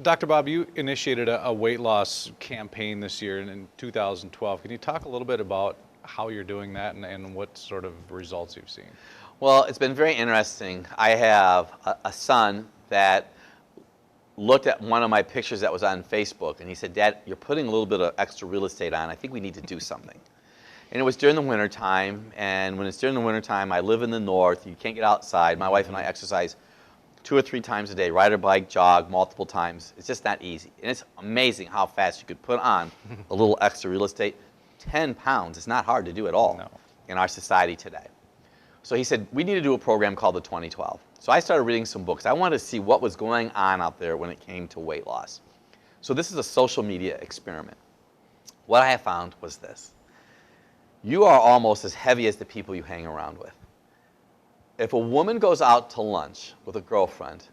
Dr. Bob, you initiated a weight loss campaign this year in 2012. Can you talk a little bit about how you're doing that and what sort of results you've seen? Well, it's been very interesting. I have a son that looked at one of my pictures that was on Facebook, and he said, "Dad, you're putting a little bit of extra real estate on. I think we need to do something." And it was during the winter time, and when it's during the winter time, I live in the north. You can't get outside. My wife and I exercise 2 or 3 times a day, ride our bike, jog multiple times. It's just not easy. And it's amazing how fast you could put on a little extra real estate. 10 pounds is not hard to do at all in our society today. So he said, we need to do a program called the 2012. So I started reading some books. I wanted to see what was going on out there when it came to weight loss. So this is a social media experiment. What I have found was this. You are almost as heavy as the people you hang around with. If a woman goes out to lunch with a girlfriend,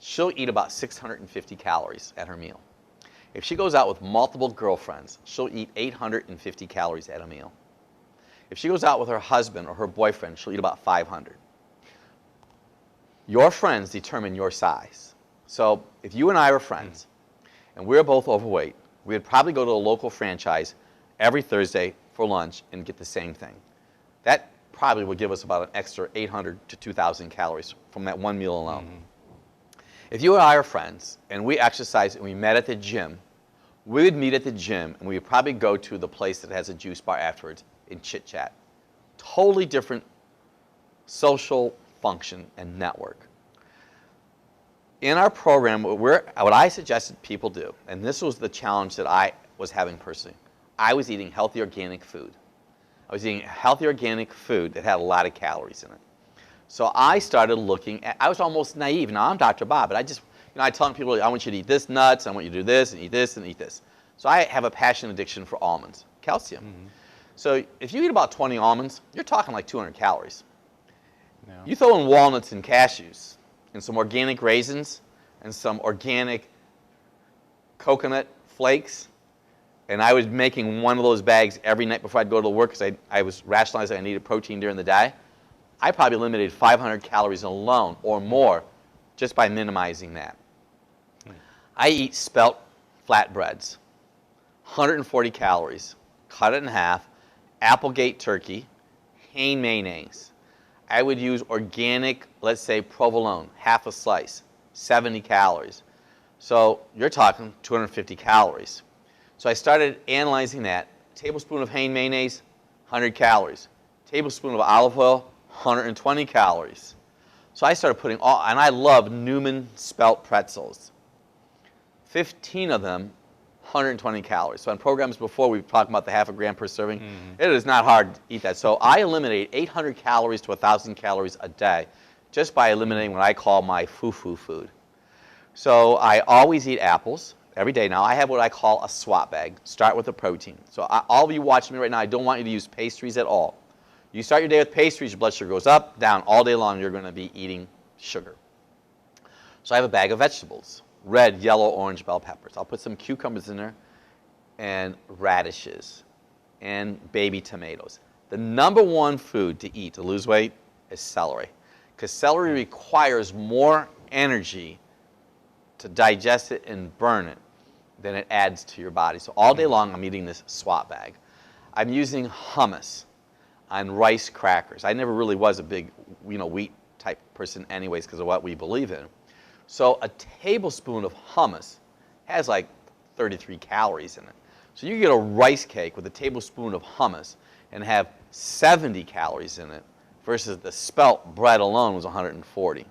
she'll eat about 650 calories at her meal. If she goes out with multiple girlfriends, she'll eat 850 calories at a meal. If she goes out with her husband or her boyfriend, she'll eat about 500. Your friends determine your size. So if you and I were friends and we're both overweight, we would probably go to a local franchise every Thursday for lunch and get the same thing. That probably would give us about an extra 800 to 2,000 calories from that one meal alone. If you and I are friends and we exercise and we met at the gym, we would meet at the gym and we would probably go to the place that has a juice bar afterwards and chit chat. Totally different social function and network. In our program, what I suggested people do, and this was the challenge that I was having personally, I was eating healthy organic food. I was eating healthy organic food that had a lot of calories in it. So I started looking at, I was almost naive. Now I'm Dr. Bob, but I tell people, I want you to eat this nuts, I want you to do this, and eat this, and eat this. So I have a passion addiction for almonds, calcium. So if you eat about 20 almonds, you're talking like 200 calories. You throw in walnuts and cashews, and some organic raisins, and some organic coconut flakes, and I was making one of those bags every night before I'd go to work because I was rationalizing I needed protein during the day. I probably eliminated 500 calories alone or more just by minimizing that. I eat spelt flatbreads, 140 calories, cut it in half, Applegate turkey, Hain mayonnaise. I would use organic, let's say provolone, half a slice, 70 calories. So you're talking 250 calories. So I started analyzing that. Tablespoon of Hain mayonnaise, 100 calories. Tablespoon of olive oil, 120 calories. So I started putting all, and I love Newman spelt pretzels. 15 of them, 120 calories. So on programs before, we've talked about the half a gram per serving. It is not hard to eat that. So I eliminate 800 calories to 1,000 calories a day just by eliminating what I call my foo-foo food. So I always eat apples every day. Now I have what I call a swap bag. Start with a protein. So all of you watching me right now, I don't want you to use pastries at all. You start your day with pastries, your blood sugar goes up, down. All day long you're going to be eating sugar. So I have a bag of vegetables. Red, yellow, orange bell peppers. I'll put some cucumbers in there and radishes and baby tomatoes. The number one food to eat to lose weight is celery, because celery requires more energy to digest it and burn it than it adds to your body. So all day long I'm eating this swap bag. I'm using hummus on rice crackers. I never really was a big wheat type person anyways because of what we believe in. So a tablespoon of hummus has like 33 calories in it. So you can get a rice cake with a tablespoon of hummus and have 70 calories in it versus the spelt bread alone was 140.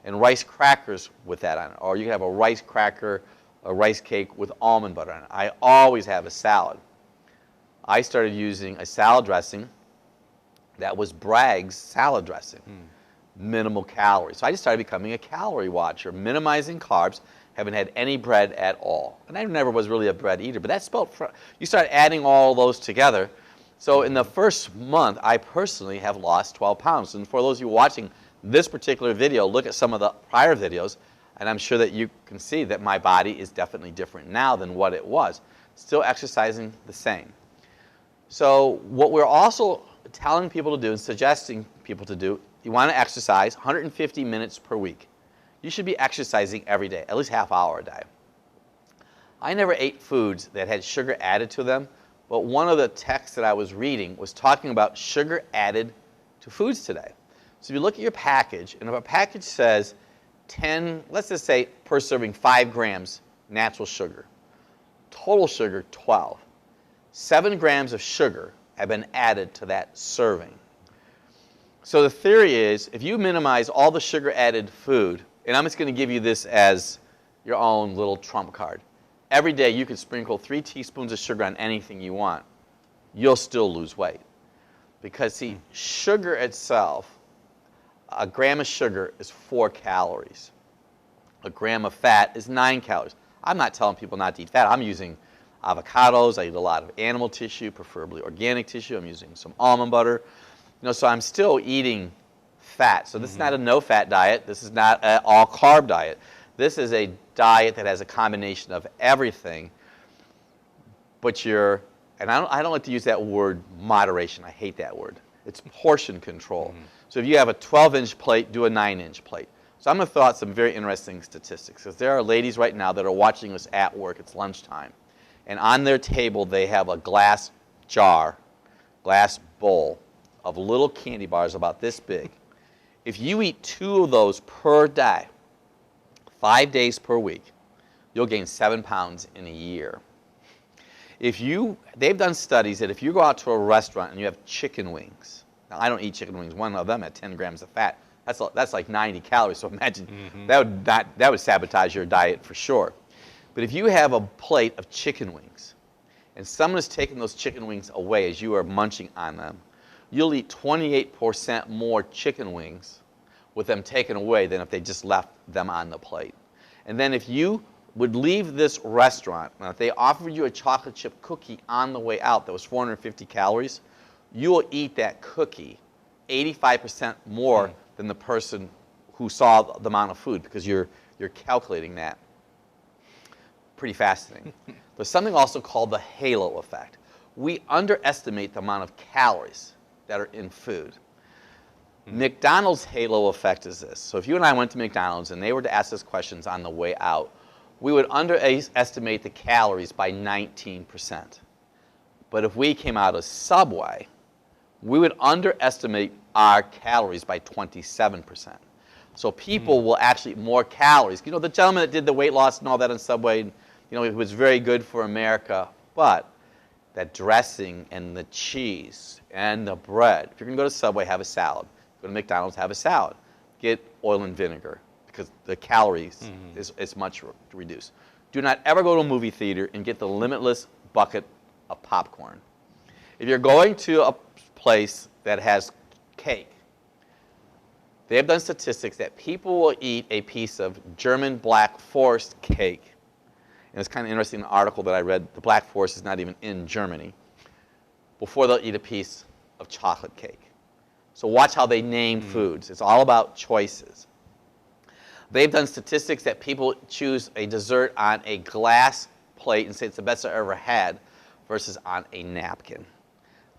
And rice crackers with that on it. Or you can have a rice cracker, a rice cake with almond butter on it. I always have a salad. I started using a salad dressing that was Bragg's salad dressing. Minimal calories. So I just started becoming a calorie watcher, minimizing carbs, haven't had any bread at all. And I never was really a bread eater, but that spelt, you start adding all those together. So in the first month, I personally have lost 12 pounds. And for those of you watching this particular video, look at some of the prior videos, and I'm sure that you can see that my body is definitely different now than what it was. Still exercising the same. So what we're also telling people to do and suggesting people to do, you want to exercise 150 minutes per week. You should be exercising every day, at least half hour a day. I never ate foods that had sugar added to them, but one of the texts that I was reading was talking about sugar added to foods today. So if you look at your package, and if a package says 10, let's just say per serving 5 grams natural sugar, total sugar 12, 7 grams of sugar have been added to that serving. So the theory is, if you minimize all the sugar added food, and I'm just going to give you this as your own little trump card. Every day you could sprinkle 3 teaspoons of sugar on anything you want. You'll still lose weight. Because see, sugar itself, a gram of sugar is 4 calories. A gram of fat is 9 calories. I'm not telling people not to eat fat. I'm using avocados. I eat a lot of animal tissue, preferably organic tissue. I'm using some almond butter. So I'm still eating fat. So this is not a no-fat diet. This is not an all-carb diet. This is a diet that has a combination of everything, but and I don't like to use that word moderation. I hate that word. It's portion control. So if you have a 12-inch plate, do a 9-inch plate. So I'm going to throw out some very interesting statistics, because there are ladies right now that are watching this at work. It's lunchtime. And on their table, they have a glass jar, glass bowl of little candy bars about this big. If you eat 2 of those per day, 5 days per week, you'll gain 7 pounds in a year. They've done studies that if you go out to a restaurant and you have chicken wings, now I don't eat chicken wings, one of them had 10 grams of fat. That's like 90 calories, so imagine that would sabotage your diet for sure. But if you have a plate of chicken wings and someone is taking those chicken wings away as you are munching on them, you'll eat 28% more chicken wings with them taken away than if they just left them on the plate. And then if you would leave this restaurant, now if they offered you a chocolate chip cookie on the way out that was 450 calories, you will eat that cookie 85% more than the person who saw the amount of food, because you're calculating that. Pretty fascinating. There's something also called the halo effect. We underestimate the amount of calories that are in food. McDonald's halo effect is this. So if you and I went to McDonald's and they were to ask us questions on the way out, we would underestimate the calories by 19%. But if we came out of Subway, we would underestimate our calories by 27%. So people will actually eat more calories. The gentleman that did the weight loss and all that on Subway, it was very good for America, but that dressing and the cheese and the bread, if you're going to go to Subway, have a salad. Go to McDonald's, have a salad. Get oil and vinegar, because the calories is much reduced. Do not ever go to a movie theater and get the limitless bucket of popcorn. If you're going to a place that has cake, they have done statistics that people will eat a piece of German Black Forest cake. And it's kind of interesting, an article that I read, the Black Forest is not even in Germany, before they'll eat a piece of chocolate cake. So watch how they name foods. It's all about choices. They've done statistics that people choose a dessert on a glass plate and say it's the best I ever had versus on a napkin.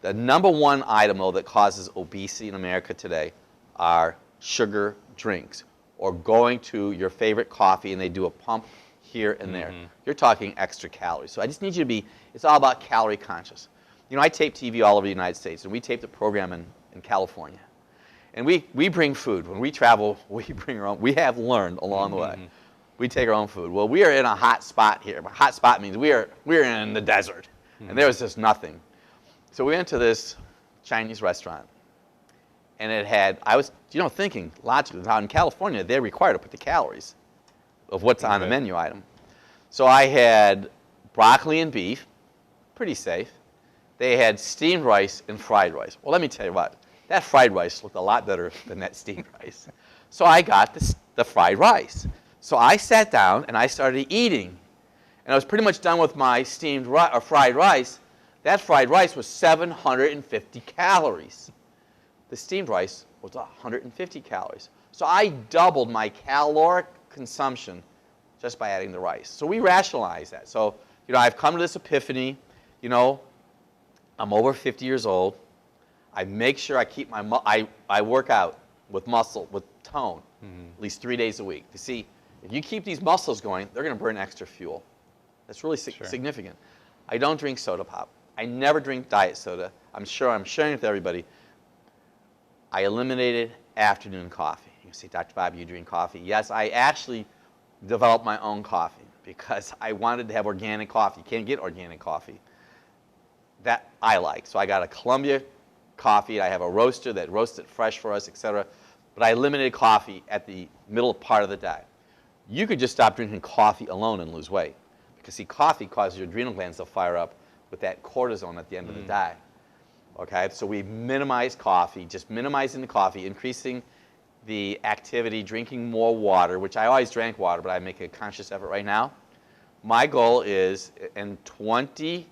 The number one item, though, that causes obesity in America today are sugar drinks, or going to your favorite coffee and they do a pump here and there. You're talking extra calories. So I just need you to it's all about calorie conscious. I tape TV all over the United States, and we tape the program in California. And we bring food. When we travel, we bring our own. We have learned along the way. We take our own food. Well, we are in a hot spot here. A hot spot means we're in the desert, and there was just nothing. So we went to this Chinese restaurant, and it had, I was thinking logically, how in California they're required to put the calories of what's on the menu item. So I had broccoli and beef, pretty safe. They had steamed rice and fried rice. Well, let me tell you what, that fried rice looked a lot better than that steamed rice. So I got the fried rice. So I sat down and I started eating. And I was pretty much done with my fried rice. That fried rice was 750 calories. The steamed rice was 150 calories. So I doubled my caloric consumption just by adding the rice. So we rationalize that. So, I've come to this epiphany, I'm over 50 years old. I make sure I keep I work out with muscle, with tone, at least 3 days a week. You see, if you keep these muscles going, they're going to burn extra fuel. That's really Sure. significant. I don't drink soda pop. I never drink diet soda. I'm sure I'm sharing it with everybody. I eliminated afternoon coffee. You say, Dr. Bob, you drink coffee? Yes, I actually developed my own coffee because I wanted to have organic coffee. You can't get organic coffee that I like. So I got a Columbia coffee. I have a roaster that roasts it fresh for us, etc. But I eliminated coffee at the middle part of the day. You could just stop drinking coffee alone and lose weight. Because, see, coffee causes your adrenal glands to fire up with that cortisone at the end of the day. Okay, so we minimize coffee, just minimizing the coffee, increasing the activity, drinking more water, which I always drank water, but I make a conscious effort right now. My goal is in 20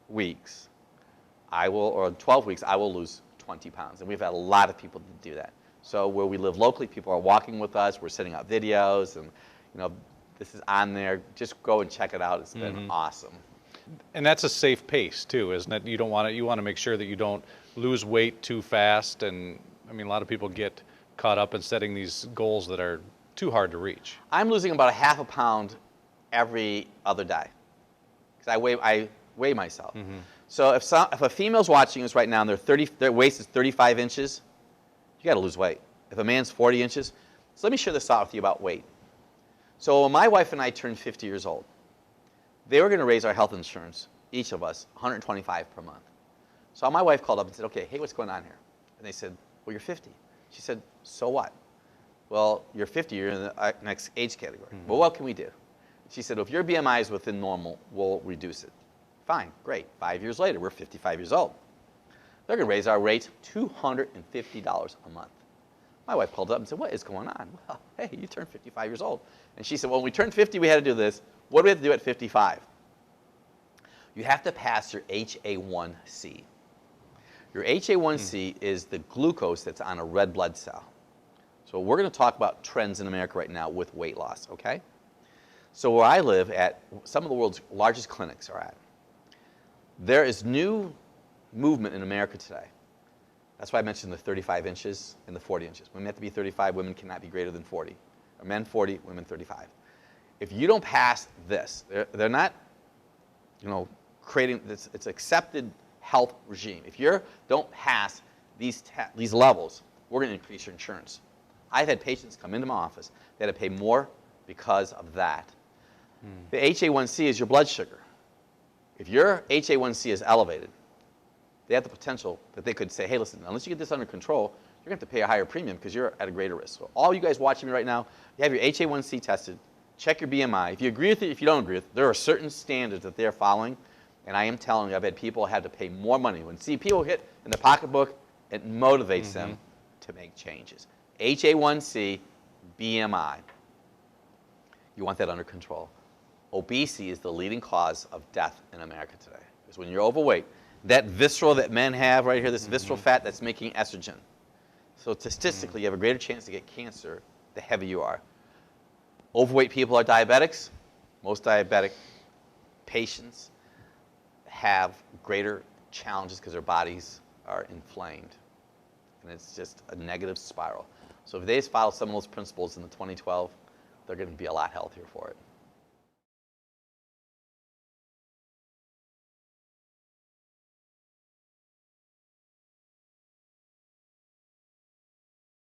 weeks, or 12 weeks, I will lose 20 pounds. And we've had a lot of people to do that. So where we live locally, people are walking with us. We're sending out videos, and this is on there. Just go and check it out. It's been awesome. And that's a safe pace too, isn't it? You want to make sure that you don't lose weight too fast. And I mean, a lot of people get caught up in setting these goals that are too hard to reach. I'm losing about a half a pound every other day because I weigh myself. So if a female's watching us right now and their waist is 35 inches, you got to lose weight. If a man's 40 inches, so let me share this out with you about weight. So when my wife and I turned 50 years old, they were going to raise our health insurance, each of us, $125 per month. So my wife called up and said, okay, hey, what's going on here? And they said, well, you're 50. She said, so what? Well, you're 50, you're in the next age category. Well, what can we do? She said, well, if your BMI is within normal, we'll reduce it. Fine, great. 5 years later, we're 55 years old. They're going to raise our rate $250 a month. My wife called up and said, what is going on? Well, hey, you turned 55 years old. And she said, well, when we turned 50, we had to do this. What do we have to do at 55? You have to pass your HA1C. Your HA1C is the glucose that's on a red blood cell. So we're going to talk about trends in America right now with weight loss, okay? So where I live at, some of the world's largest clinics are at. There is new movement in America today. That's why I mentioned the 35 inches and the 40 inches. Women have to be 35, women cannot be greater than 40. Or men 40, women 35. If you don't pass this, they're not, creating this. It's accepted health regime. If you don't pass these levels, we're going to increase your insurance. I've had patients come into my office that had to pay more because of that. The HA1C is your blood sugar. If your HA1C is elevated, they have the potential that they could say, hey, listen, unless you get this under control, you're going to have to pay a higher premium because you're at a greater risk. So all you guys watching me right now, you have your HA1C tested, check your BMI. If you agree with it, if you don't agree with it, there are certain standards that they're following. And I am telling you, I've had people have to pay more money. When people hit in the pocketbook, it motivates them to make changes. HA1C, BMI. You want that under control. Obesity is the leading cause of death in America today. Because when you're overweight, that visceral that men have right here, this visceral fat, that's making estrogen. So statistically, you have a greater chance to get cancer the heavier you are. Overweight people are diabetics. Most diabetic patients have greater challenges because their bodies are inflamed. And it's just a negative spiral. So if they follow some of those principles in the 2012, they're going to be a lot healthier for it.